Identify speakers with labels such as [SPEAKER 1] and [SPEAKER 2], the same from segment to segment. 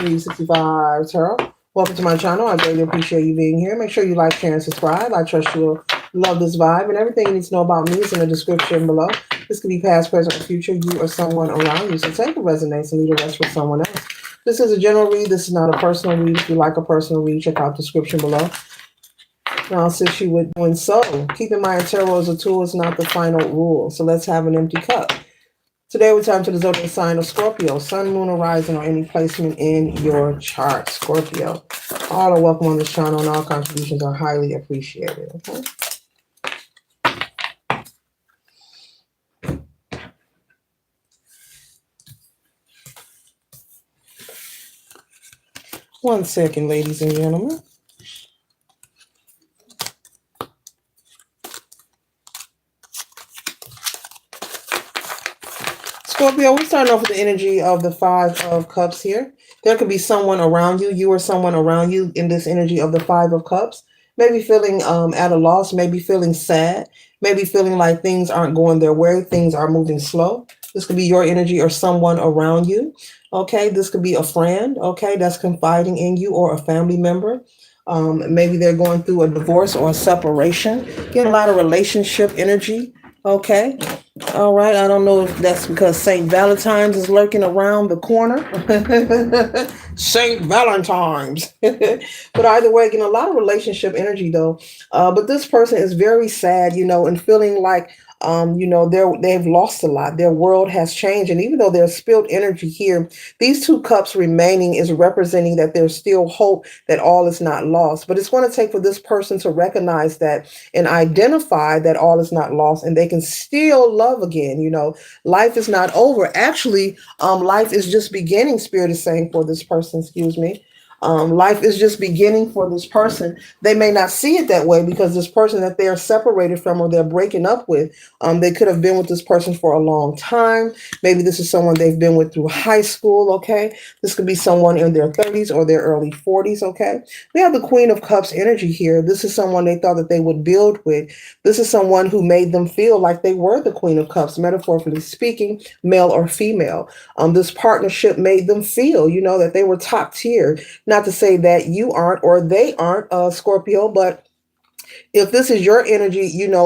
[SPEAKER 1] 365 Tarot. Welcome to my channel. I greatly appreciate you being here. Make sure you like, share, and subscribe. I trust you'll love this vibe. And everything you need to know about me is in the description below. This could be past, present, or future, you or someone around you. So take what resonates and leave the rest for someone else. This is a general read. This is not a personal read. If you like a personal read, check out the description below. And I'll assist you with doing so. Keep in mind, tarot as a tool is not the final rule. So let's have an empty cup. Today we turn to the zodiac sign of Scorpio, sun, moon, or rising, or any placement in your chart. Scorpio. All are welcome on this channel and all contributions are highly appreciated. Okay. One second, ladies and gentlemen. Scorpio, we're starting off with the energy of the Five of Cups here. There could be someone around you, or someone around you in this energy of the Five of Cups. Maybe feeling at a loss, maybe feeling sad, maybe feeling like things aren't going their way, things are moving slow. This could be your energy or someone around you. Okay, this could be a friend, okay, that's confiding in you, or a family member. Maybe they're going through a divorce or a separation. Get a lot of relationship energy. Okay. All right. I don't know if that's because St. Valentine's is lurking around the corner. St. Valentine's. But either way, getting a lot of relationship energy though. But this person is very sad, and feeling like they've lost a lot. Their world has changed. And even though there's spilled energy here, these two cups remaining is representing that there's still hope that all is not lost. But it's going to take for this person to recognize that and identify that all is not lost and they can still love again. Life is not over. Actually, life is just beginning, Spirit is saying for this person, excuse me. Life is just beginning for this person. They may not see it that way because this person that they are separated from or they're breaking up with, they could have been with this person for a long time. Maybe this is someone they've been with through high school, okay? This could be someone in their 30s or their early 40s, okay? We have the Queen of Cups energy here. This is someone they thought that they would build with. This is someone who made them feel like they were the Queen of Cups, metaphorically speaking, male or female. This partnership made them feel, that they were top tier. Not to say that you aren't or they aren't, Scorpio, but if this is your energy,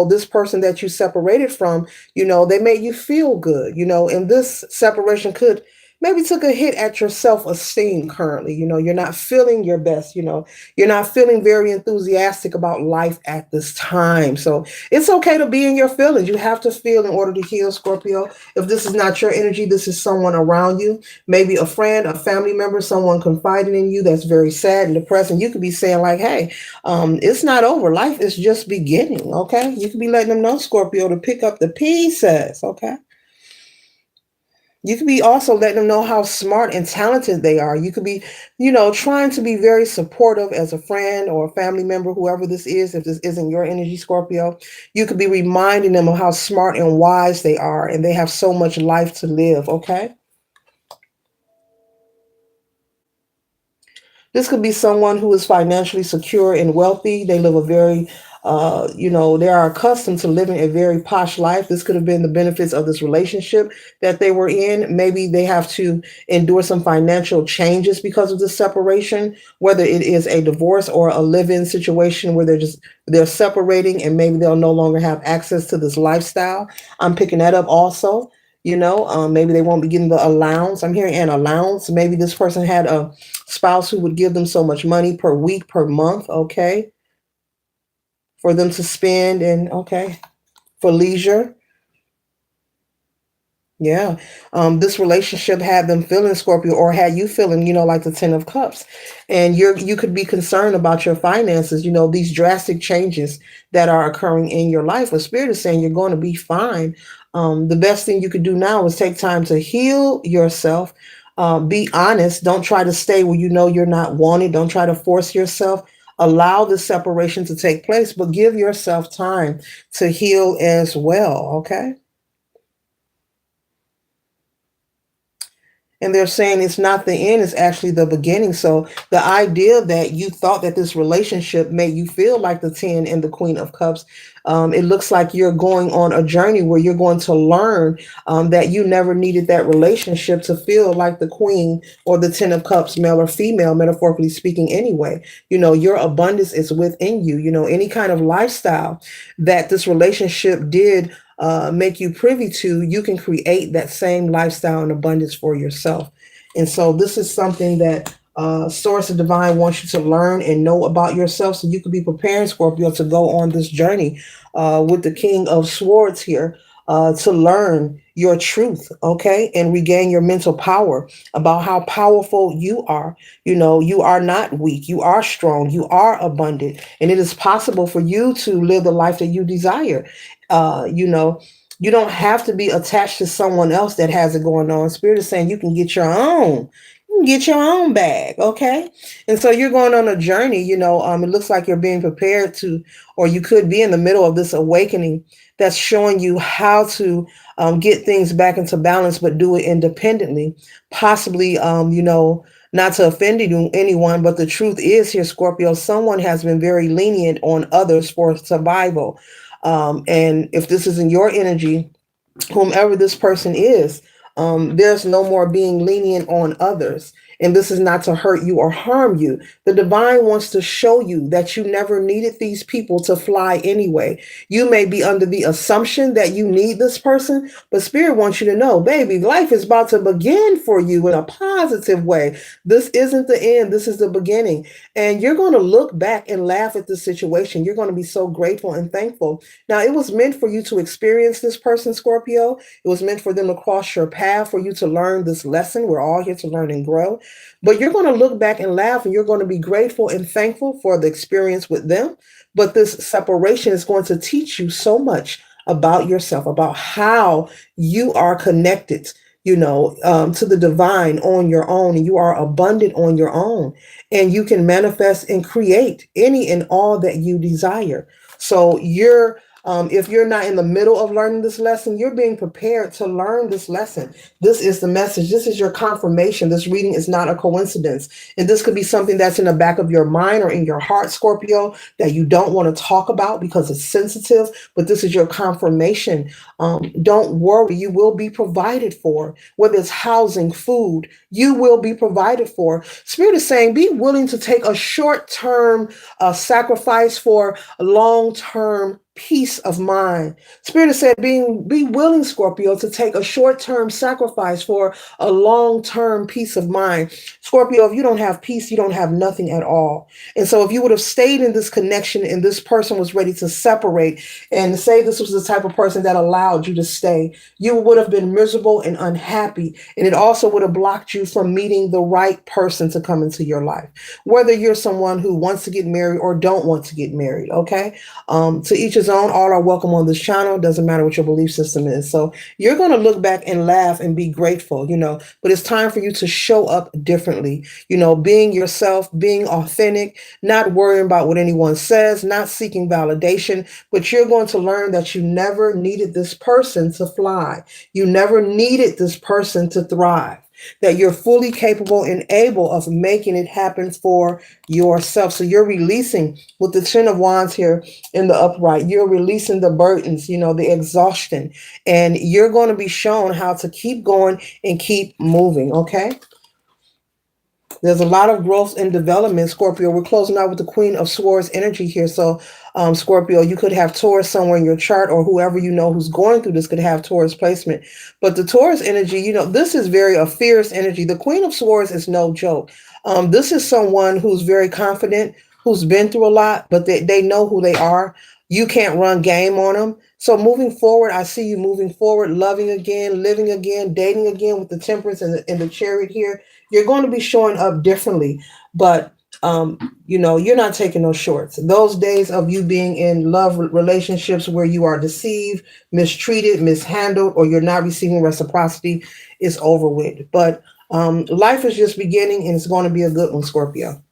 [SPEAKER 1] this person that you separated from, they made you feel good, and this separation could maybe took a hit at your self-esteem currently. You're not feeling your best, you're not feeling very enthusiastic about life at this time. So it's okay to be in your feelings. You have to feel in order to heal, Scorpio. If this is not your energy, this is someone around you, maybe a friend, a family member, someone confiding in you that's very sad and depressed. And you could be saying like, hey, it's not over. Life is just beginning. Okay. You could be letting them know, Scorpio, to pick up the pieces. Okay. You could be also letting them know how smart and talented they are. You could be, trying to be very supportive as a friend or a family member, whoever this is, if this isn't your energy, Scorpio. You could be reminding them of how smart and wise they are, and they have so much life to live, okay? This could be someone who is financially secure and wealthy. They live a very, they are accustomed to living a very posh life. This could have been the benefits of this relationship that they were in. Maybe they have to endure some financial changes because of this separation, whether it is a divorce or a live-in situation where they're separating and maybe they'll no longer have access to this lifestyle. I'm picking that up also. Maybe they won't be getting the allowance. I'm hearing an allowance. Maybe this person had a spouse who would give them so much money per week, per month, okay, for them to spend and, okay, for leisure. Yeah. This relationship had them feeling, Scorpio, or had you feeling, like the Ten of Cups. And you could be concerned about your finances, these drastic changes that are occurring in your life. But Spirit is saying you're going to be fine. The best thing you could do now is take time to heal yourself. Be honest. Don't try to stay where you're not wanted. Don't try to force yourself. Allow the separation to take place, but give yourself time to heal as well. Okay. And they're saying it's not the end, it's actually the beginning. So the idea that you thought that this relationship made you feel like the 10 and the Queen of Cups, It looks like you're going on a journey where you're going to learn that you never needed that relationship to feel like the queen or the 10 of cups, male or female, metaphorically speaking, anyway. Your abundance is within you. Any kind of lifestyle that this relationship did make you privy to, you can create that same lifestyle and abundance for yourself. And so this is something that Source of Divine wants you to learn and know about yourself so you can be prepared, Scorpio, to go on this journey with the King of Swords here to learn your truth, okay, and regain your mental power about how powerful you are. You are not weak, you are strong, you are abundant, and it is possible for you to live the life that you desire. You don't have to be attached to someone else that has it going on. Spirit is saying you can get your own. You can get your own bag, okay? And so you're going on a journey. It looks like you're being prepared to, or you could be in the middle of this awakening that's showing you how to get things back into balance, but do it independently. Possibly, not to offend anyone, but the truth is here, Scorpio, someone has been very lenient on others for survival. And if this isn't your energy, whomever this person is, there's no more being lenient on others. And this is not to hurt you or harm you. The divine wants to show you that you never needed these people to fly anyway. You may be under the assumption that you need this person, but Spirit wants you to know, baby, life is about to begin for you in a positive way. This isn't the end, this is the beginning. And you're going to look back and laugh at the situation. You're going to be so grateful and thankful. Now, it was meant for you to experience this person, Scorpio. It was meant for them to cross your path, for you to learn this lesson. We're all here to learn and grow. But you're going to look back and laugh, and you're going to be grateful and thankful for the experience with them. But this separation is going to teach you so much about yourself, about how you are connected, to the divine on your own, and you are abundant on your own, and you can manifest and create any and all that you desire. So if you're not in the middle of learning this lesson, you're being prepared to learn this lesson. This is the message. This is your confirmation. This reading is not a coincidence. And this could be something that's in the back of your mind or in your heart, Scorpio, that you don't want to talk about because it's sensitive, but this is your confirmation. Don't worry. You will be provided for, whether it's housing, food, you will be provided for. Spirit is saying, be willing to take a short-term sacrifice for a long-term peace of mind. Spirit has said, be willing, Scorpio, to take a short-term sacrifice for a long-term peace of mind. Scorpio, if you don't have peace, you don't have nothing at all. And so if you would have stayed in this connection and this person was ready to separate, and say this was the type of person that allowed you to stay, you would have been miserable and unhappy. And it also would have blocked you from meeting the right person to come into your life. Whether you're someone who wants to get married or don't want to get married, okay? To each his own, all are welcome on this channel. Doesn't matter what your belief system is. So you're going to look back and laugh and be grateful, but it's time for you to show up differently, being yourself, being authentic, not worrying about what anyone says, not seeking validation, but you're going to learn that you never needed this person to fly. You never needed this person to thrive, that you're fully capable and able of making it happen for yourself. So you're releasing with the Ten of Wands here in the upright, you're releasing the burdens, the exhaustion, and you're going to be shown how to keep going and keep moving. Okay. There's a lot of growth and development, Scorpio. We're closing out with the Queen of Swords energy here. So, Scorpio, you could have Taurus somewhere in your chart, or whoever you know who's going through this could have Taurus placement. But the Taurus energy, this is very a fierce energy. The Queen of Swords is no joke. This is someone who's very confident, who's been through a lot, but they know who they are. You can't run game on them. So moving forward, I see you moving forward, loving again, living again, dating again with the Temperance and the Chariot here. You're going to be showing up differently, but you're not taking those shorts. Those days of you being in love relationships where you are deceived, mistreated, mishandled, or you're not receiving reciprocity is over with. But life is just beginning, and it's going to be a good one, Scorpio.